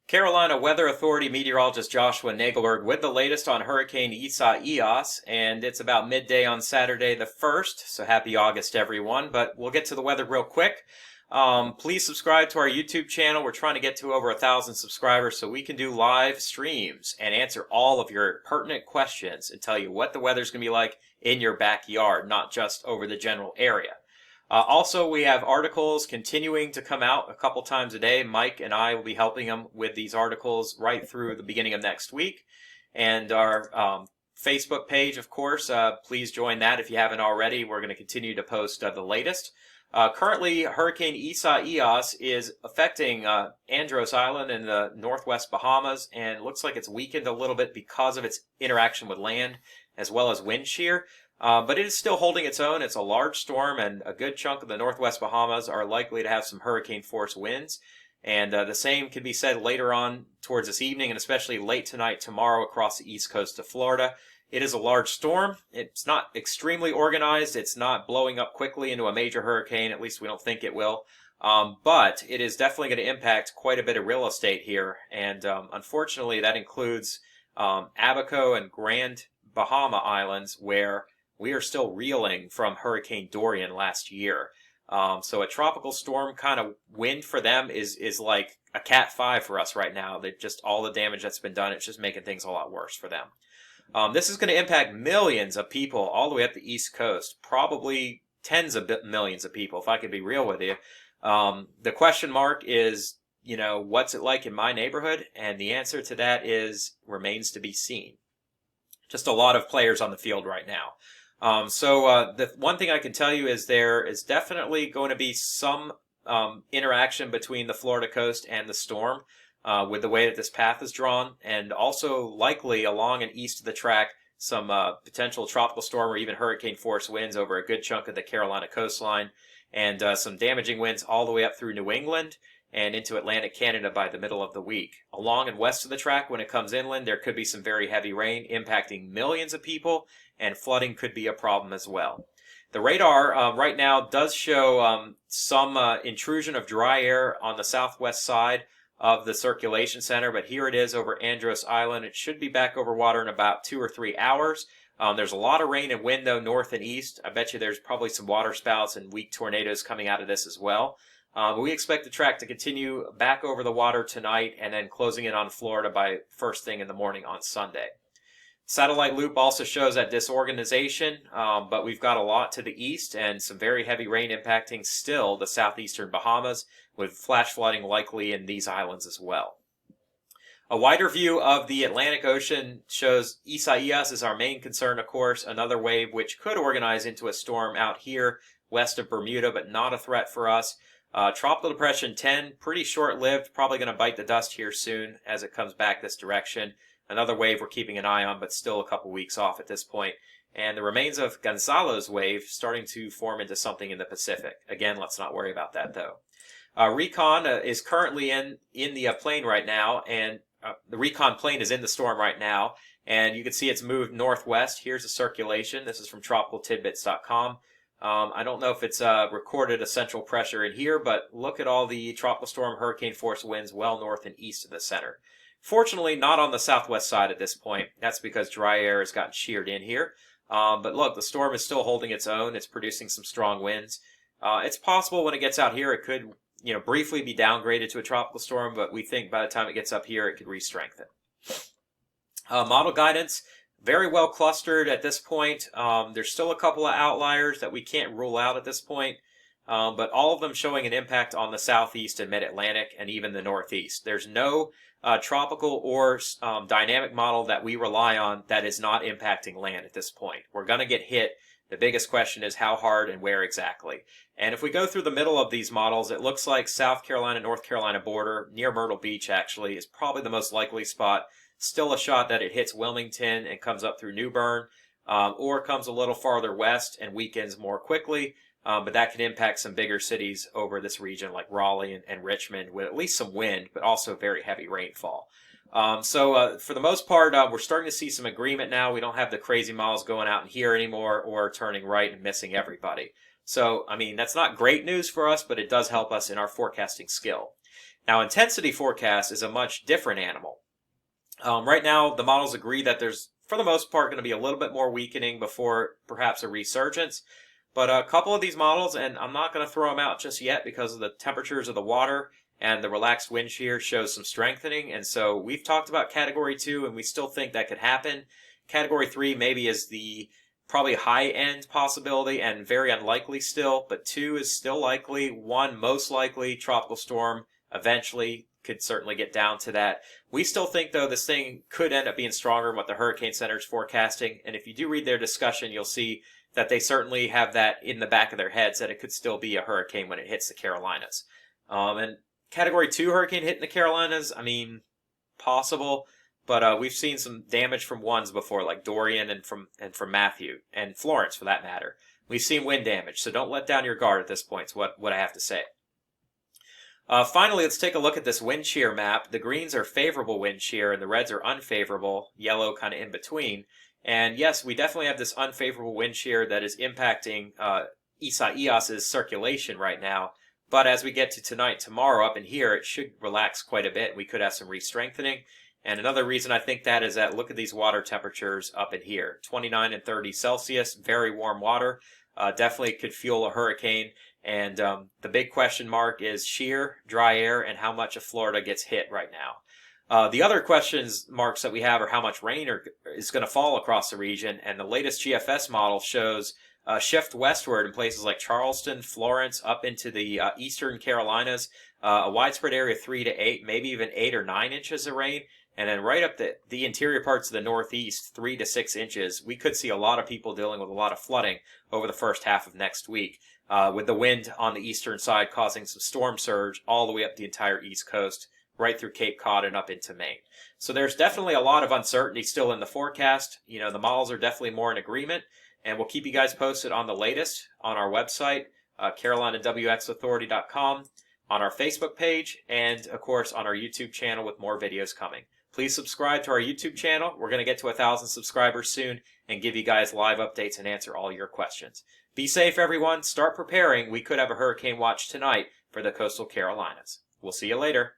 Carolina Weather Authority meteorologist Joshua Nagelberg with the latest on Hurricane Isaias, and it's about midday on Saturday the 1st, so happy August everyone, but we'll get to the weather real quick. Please subscribe to our YouTube channel. We're trying to get to over 1,000 subscribers so we can do live streams and answer all of your pertinent questions and tell you what the weather's going to be like in your backyard, not just over the general area. Also, we have articles continuing to come out a couple times a day. Mike and I will be helping them with these articles right through the beginning of next week. And our Facebook page, of course, please join that if you haven't already. We're going to continue to post the latest. Currently, Hurricane Isaias is affecting Andros Island in the northwest Bahamas, and looks like it's weakened a little bit because of its interaction with land as well as wind shear. But it is still holding its own. It's a large storm, and a good chunk of the northwest Bahamas are likely to have some hurricane force winds. And the same can be said later on towards this evening, and especially late tonight, tomorrow across the east coast of Florida. It is a large storm. It's not extremely organized. It's not blowing up quickly into a major hurricane. At least we don't think it will. But it is definitely going to impact quite a bit of real estate here. And unfortunately, that includes Abaco and Grand Bahama Islands, where we are still reeling from Hurricane Dorian last year. So a tropical storm kind of wind for them is like a Cat 5 for us right now. That just all the damage that's been done, it's just making things a lot worse for them. This is going to impact millions of people all the way up the East Coast, probably tens of millions of people, if I could be real with you. The question mark is, what's it like in my neighborhood? And the answer to that remains to be seen. Just a lot of players on the field right now. The one thing I can tell you is there is definitely going to be some interaction between the Florida coast and the storm with the way that this path is drawn, and also likely along and east of the track some potential tropical storm or even hurricane force winds over a good chunk of the Carolina coastline, and some damaging winds all the way up through New England and into Atlantic Canada by the middle of the week. Along and west of the track, when it comes inland, there could be some very heavy rain impacting millions of people, and flooding could be a problem as well. The radar right now does show some intrusion of dry air on the southwest side of the circulation center, but here it is over Andros Island. It should be back over water in about 2 or 3 hours. There's a lot of rain and wind, though, north and east. I bet you there's probably some water spouts and weak tornadoes coming out of this as well. We expect the track to continue back over the water tonight and then closing in on Florida by first thing in the morning on Sunday. Satellite loop also shows that disorganization, but we've got a lot to the east and some very heavy rain impacting still the southeastern Bahamas, with flash flooding likely in these islands as well. A wider view of the Atlantic Ocean shows Isaias is our main concern, of course, another wave which could organize into a storm out here west of Bermuda, but not a threat for us. Tropical Depression 10, pretty short-lived, probably going to bite the dust here soon as it comes back this direction. Another wave we're keeping an eye on, but still a couple weeks off at this point. And the remains of Gonzalo's wave starting to form into something in the Pacific. Again, let's not worry about that, though. Recon is currently in the plane right now, and the Recon plane is in the storm right now. And you can see it's moved northwest. Here's the circulation. This is from tropicaltidbits.com. I don't know if it's recorded a central pressure in here, but look at all the tropical storm hurricane force winds well north and east of the center. Fortunately, not on the southwest side at this point. That's because dry air has gotten sheared in here. But look, the storm is still holding its own. It's producing some strong winds. It's possible when it gets out here, it could, briefly be downgraded to a tropical storm, but we think by the time it gets up here, it could re-strengthen. Model guidance, very well clustered at this point. There's still a couple of outliers that we can't rule out at this point, but all of them showing an impact on the southeast and mid-Atlantic and even the northeast. There's no tropical or dynamic model that we rely on that is not impacting land at this point. We're going to get hit. The biggest question is how hard and where exactly. And if we go through the middle of these models, it looks like South Carolina, North Carolina border, near Myrtle Beach actually, is probably the most likely spot. Still a shot that it hits Wilmington and comes up through New Bern, or comes a little farther west and weakens more quickly. But that can impact some bigger cities over this region like Raleigh and Richmond with at least some wind, but also very heavy rainfall. For the most part, we're starting to see some agreement now. We don't have the crazy miles going out in here anymore or turning right and missing everybody. So, I mean, that's not great news for us, but it does help us in our forecasting skill. Now, intensity forecast is a much different animal. Right now, the models agree that there's, for the most part, going to be a little bit more weakening before perhaps a resurgence. But a couple of these models, and I'm not going to throw them out just yet because of the temperatures of the water and the relaxed wind shear shows some strengthening. And so we've talked about Category 2, and we still think that could happen. Category 3 maybe is the probably high-end possibility and very unlikely still, but 2 is still likely. 1 most likely, tropical storm eventually could certainly get down to that. We still think, though, this thing could end up being stronger than what the Hurricane Center is forecasting. And if you do read their discussion, you'll see that they certainly have that in the back of their heads, that it could still be a hurricane when it hits the Carolinas. And Category 2 hurricane hitting the Carolinas, I mean, possible. But we've seen some damage from ones before, like Dorian and from Matthew, and Florence for that matter. We've seen wind damage, so don't let down your guard at this point, is what I have to say. Finally, let's take a look at this wind shear map. The greens are favorable wind shear, and the reds are unfavorable, yellow kind of in between. And yes, we definitely have this unfavorable wind shear that is impacting Isaias's circulation right now. But as we get to tonight, tomorrow, up in here, it should relax quite a bit. We could have some re-strengthening. And another reason I think that is that look at these water temperatures up in here. 29 and 30 Celsius, very warm water. Definitely could fuel a hurricane. And the big question mark is shear, dry air, and how much of Florida gets hit right now. The other questions marks that we have are how much rain is going to fall across the region. And the latest GFS model shows a shift westward in places like Charleston, Florence, up into the eastern Carolinas. A widespread area of 3 to 8, maybe even 8 or 9 inches of rain. And then right up the interior parts of the Northeast, 3 to 6 inches. We could see a lot of people dealing with a lot of flooding over the first half of next week, with the wind on the eastern side causing some storm surge all the way up the entire East Coast, right through Cape Cod and up into Maine. So there's definitely a lot of uncertainty still in the forecast. You know, the models are definitely more in agreement, and we'll keep you guys posted on the latest on our website, CarolinaWXAuthority.com, on our Facebook page, and of course on our YouTube channel with more videos coming. Please subscribe to our YouTube channel. We're going to get to 1,000 subscribers soon and give you guys live updates and answer all your questions. Be safe, everyone. Start preparing. We could have a hurricane watch tonight for the coastal Carolinas. We'll see you later.